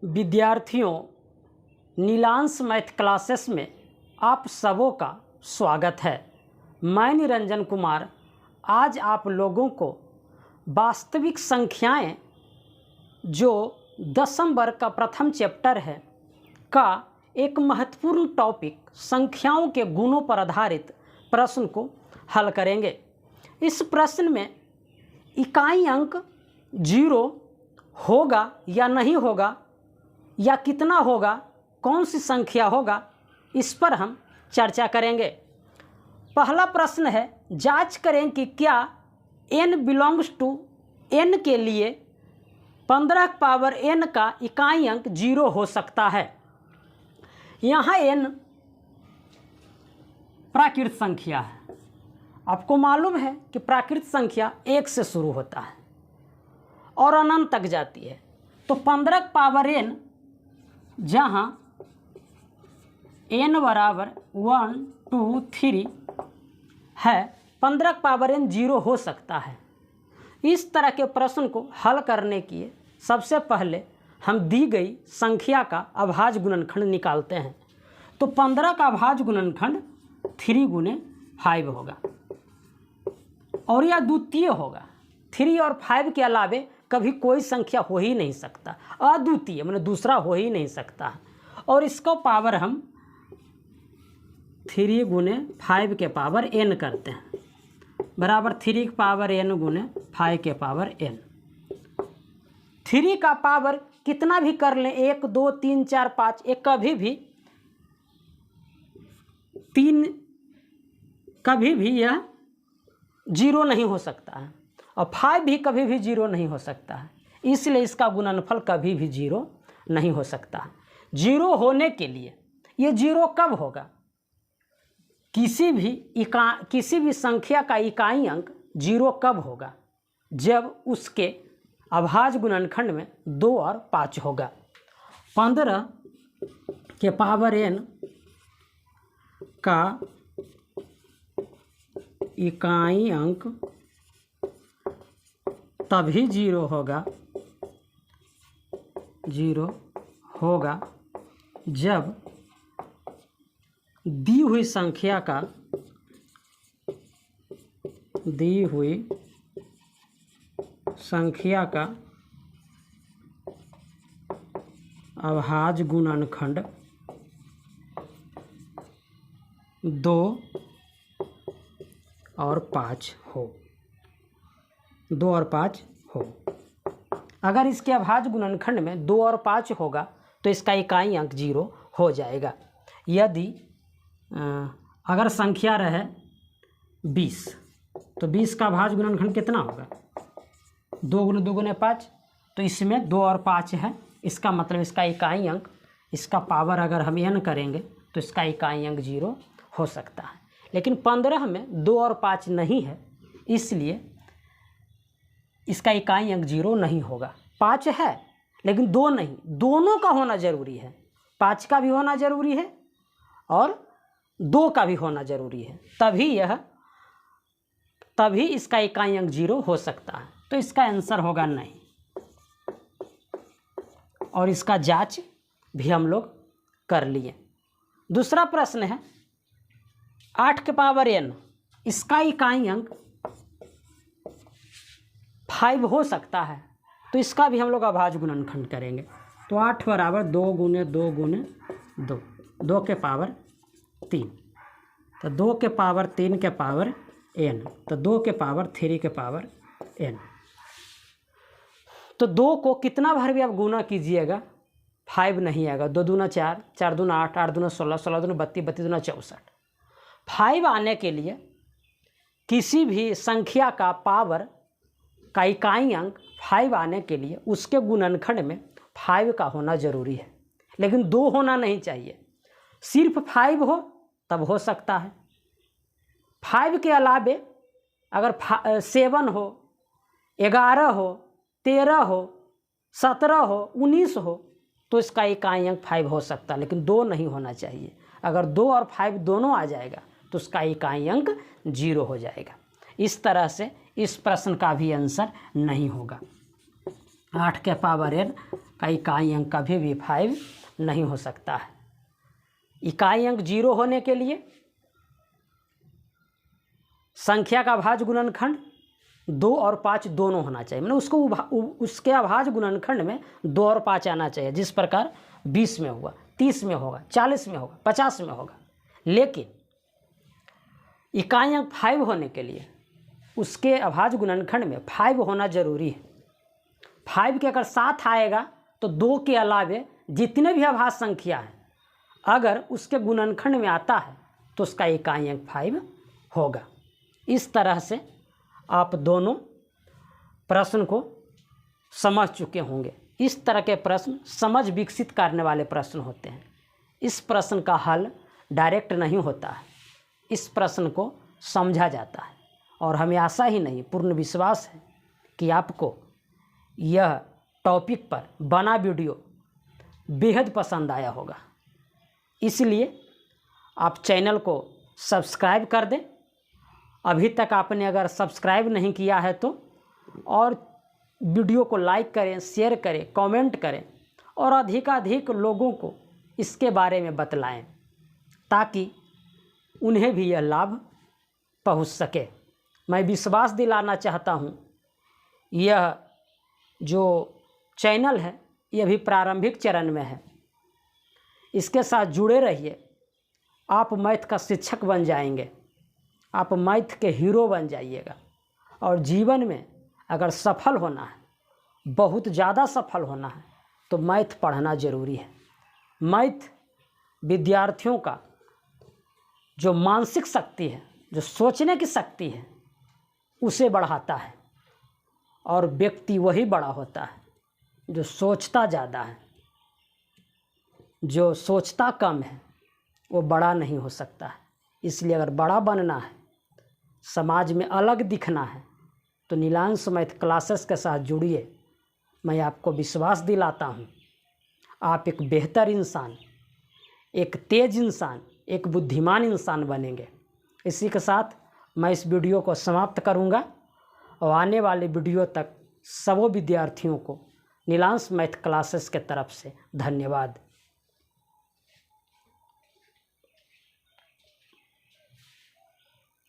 विद्यार्थियों, Neelansh math classes में आप सबों का स्वागत है। मैं निरंजन कुमार आज आप लोगों को वास्तविक संख्याएं जो 10वीं वर्ग का प्रथम चैप्टर है का एक महत्वपूर्ण टॉपिक संख्याओं के गुणों पर आधारित प्रश्न को हल करेंगे। इस प्रश्न में इकाई अंक 0 होगा या नहीं होगा या कितना होगा, कौन सी संख्या होगा, इस पर हम चर्चा करेंगे। पहला प्रश्न है, जांच करें कि क्या n बिलोंग्स टू n के लिए 15 पावर n का इकाई अंक 0 हो सकता है। यहाँ n प्राकृत संख्या है। आपको मालूम है कि प्राकृत संख्या 1 से शुरू होता है और अनंत तक जाती है। तो 15 पावर n जहाँ n बराबर 1 2 3 है, 15 पावर n 0 हो सकता है। इस तरह के प्रश्न को हल करने के लिए सबसे पहले हम दी गई संख्या का अभाज्य गुणनखंड निकालते हैं। तो 15 का अभाज्य गुणनखंड 3 गुने 5 होगा और यह द्वितीय होगा। 3 और 5 के अलावे कभी कोई संख्या हो ही नहीं सकता, अद्वितीय मतलब दूसरा हो ही नहीं सकता। और इसको पावर हम 3 गुने 5 के पावर n करते हैं, बराबर 3 की पावर n गुने 5 के पावर n। 3 का पावर कितना भी कर लें, 1 2 3 4 5, एक कभी भी 3 कभी भी यह 0 नहीं हो सकता है और 5 भी कभी भी 0 नहीं हो सकता है। इसलिए इसका गुणनफल कभी भी 0 नहीं हो सकता है। 0 होने के लिए ये 0 कब होगा? किसी भी संख्या का इकाई अंक 0 कब होगा? जब उसके अभाज्य गुणनखंड में 2 और 5 होगा। 15 के पावर n का इकाई अंक तभी 0 होगा जब दी हुई संख्या का अभाज्य गुणनखंड 2 और 5 हो। 2 और 5 हो। अगर इसके अभाज्य गुणनखंड में 2 और 5 होगा तो इसका इकाई अंक 0 हो जाएगा। यदि अगर संख्या रहे 20 तो 20 का अभाज्य गुणनखंड कितना होगा? 2 गुने 2 गुने 5। तो इसमें 2 और 5 है, इसका मतलब इसका इकाई अंक, इसका पावर अगर हम n करेंगे तो इसका इकाई अंक 0 हो सकता है। लेकिन 15 में 2 और 5 नहीं है, इसलिए इसका इकाई अंक 0 नहीं होगा। 5 है लेकिन 2 नहीं, दोनों का होना जरूरी है। 5 का भी होना जरूरी है और 2 का भी होना जरूरी है, तभी इसका इकाई अंक 0 हो सकता है। तो इसका आंसर होगा नहीं। और इसका जांच भी हम लोग कर लिए। दूसरा प्रश्न है, 8 के पावर n, इसका इकाई अंक 5 हो सकता है। तो इसका भी हम लोग अभाज्य गुणनखंड करेंगे। तो 8 बराबर 2 गुने 2 गुने 2, 2 के पावर 3, तो 2 के पावर 3 के पावर n, तो 2 के पावर 3 के पावर n। तो 2 को कितना बार भी आप गुना कीजिएगा 5 नहीं आएगा। 2 दूना 4, 4 दूना 8, 8 दूना 16, 16 दूना 32, 32 दूना 64। 5 आने के लिए किसी भी संख्या का पावर का इकाई अंक 5 आने के लिए उसके गुणनखंड में 5 का होना जरूरी है, लेकिन 2 होना नहीं चाहिए। सिर्फ 5 हो तब हो सकता है। 5 के अलावे अगर 7 हो, 11 हो, 13 हो, 17 हो, 19 हो तो इसका इकाई अंक 5 हो सकता है, लेकिन 2 नहीं होना चाहिए। अगर 2 और 5 दोनों आ जाएगा तो उसका इकाई अंक 0 हो जाएगा। इस तरह से इस प्रश्न का भी आंसर नहीं होगा। 8 के पावर n का इकाई अंक कभी भी 5 नहीं हो सकता है। इकाई अंक 0 होने के लिए संख्या का अभाज्य गुणनखंड 2 और 5 दोनों होना चाहिए, मतलब उसको उसके अभाज्य गुणनखंड में 2 और 5 आना चाहिए, जिस प्रकार 20 में होगा, 30 में होगा, 40 में होगा, 50 में होगा। लेकिन इकाई अंक 5 होने के लिए उसके अभाज्य गुणनखंड में 5 होना जरूरी है। 5 के अगर साथ आएगा तो 2 के अलावे जितने भी अभाज्य संख्या हैं अगर उसके गुणनखंड में आता है तो उसका इकाई अंक 5 होगा। इस तरह से आप दोनों प्रश्न को समझ चुके होंगे। इस तरह के प्रश्न समझ विकसित करने वाले प्रश्न होते हैं। इस प्रश्न का हल डायरेक्ट नहीं होता है, इस प्रश्न को समझा जाता है और हमें आशा ही नहीं पूर्ण विश्वास है कि आपको यह टॉपिक पर बना वीडियो बेहद पसंद आया होगा। इसलिए आप चैनल को सब्सक्राइब कर दें। अभी तक आपने अगर सब्सक्राइब नहीं किया है तो, और वीडियो को लाइक करें, शेयर करें, कमेंट करें और अधिकाधिक लोगों को इसके बारे में बतलाएं ताकि उन्हें भी यह लाभ पहुंच सके। मैं विश्वास दिलाना चाहता हूं, यह जो चैनल है यह भी प्रारंभिक चरण में है। इसके साथ जुड़े रहिए, आप मैथ का शिक्षक बन जाएंगे, आप मैथ के हीरो बन जाइएगा। और जीवन में अगर सफल होना है, बहुत ज़्यादा सफल होना है, तो मैथ पढ़ना ज़रूरी है। मैथ विद्यार्थियों का जो मानसिक शक्ति है, जो सोचने की शक्ति है, उसे बढ़ाता है और व्यक्ति वही बड़ा होता है जो सोचता ज़्यादा है। जो सोचता कम है वो बड़ा नहीं हो सकता है। इसलिए अगर बड़ा बनना है, समाज में अलग दिखना है, तो नीलांश मैथ क्लासेस के साथ जुड़िए। मैं आपको विश्वास दिलाता हूँ आप एक बेहतर इंसान, एक तेज इंसान, एक बुद्धिमान इंसान बनेंगे। इसी के साथ मैं इस वीडियो को समाप्त करूँगा और आने वाले वीडियो तक सबों विद्यार्थियों को नीलांश मैथ क्लासेस के तरफ से धन्यवाद।